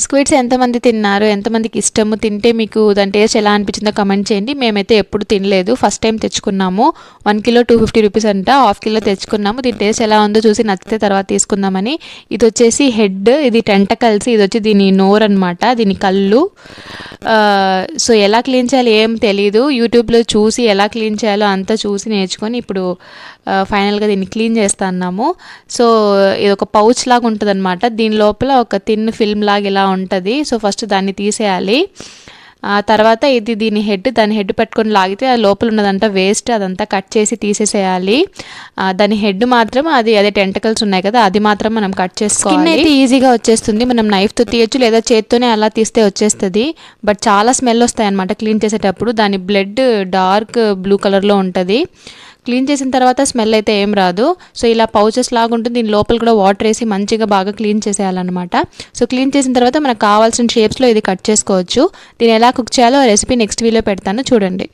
Squids ఎంతమంది తిన్నారు, ఎంతమందికి ఇష్టము, తింటే మీకు దాని టేస్ట్ ఎలా అనిపించిందో కమెంట్ చేయండి. మేమైతే ఎప్పుడు తినలేదు, ఫస్ట్ టైం తెచ్చుకున్నాము. 1 కిలో 250 రూపీస్ అంట, హాఫ్ కిలో తెచ్చుకున్నాము. దీని టేస్ట్ ఎలా ఉందో చూసి నచ్చితే తర్వాత తీసుకుందామని. ఇది వచ్చేసి హెడ్, ఇది టెంటకల్స్, ఇది వచ్చి దీని నోరు అనమాట, దీని కళ్ళు. సో ఎలా క్లీన్ చేయాలో ఏం తెలీదు, యూట్యూబ్లో చూసి ఎలా క్లీన్ చేయాలో అంతా చూసి నేర్చుకొని ఇప్పుడు ఫైనల్గా దీన్ని క్లీన్ చేస్తున్నాము. సో ఇది ఒక పౌచ్ లాగా ఉంటుంది అనమాట, దీని లోపల ఒక థిన్ ఫిల్మ్ లాగా ఇలా ఉంటుంది. సో ఫస్ట్ దాన్ని తీసేయాలి. తర్వాత ఇది దాని హెడ్ పెట్టుకొని లాగితే ఆ లోపల ఉన్నదంతా వేస్ట్, అదంతా కట్ చేసి తీసేసేయాలి. దాని హెడ్ మాత్రం అదే టెంటకల్స్ ఉన్నాయి కదా, అది మాత్రం మనం కట్ చేసుకోవాలి. స్కిన్ అయితే ఈజీగా వచ్చేస్తుంది, మనం నైఫ్తో తీయచ్చు లేదా చేత్తోనే అలా తీస్తే వచ్చేస్తుంది. బట్ చాలా స్మెల్ వస్తాయి అనమాట క్లీన్ చేసేటప్పుడు. దాని బ్లడ్ డార్క్ బ్లూ కలర్లో ఉంటుంది. క్లీన్ చేసిన తర్వాత స్మెల్ అయితే ఏం రాదు. సో ఇలా పౌచెస్ లాగా ఉంటుంది, దీని లోపల కూడా వాటర్ వేసి మంచిగా బాగా క్లీన్ చేసేయాలన్నమాట. సో క్లీన్ చేసిన తర్వాత మనకు కావాల్సిన షేప్స్లో ఇది కట్ చేసుకోవచ్చు. దీన్ని ఎలా కుక్ చేయాలో రెసిపీ నెక్స్ట్ వీడియోలో పెడతాను, చూడండి.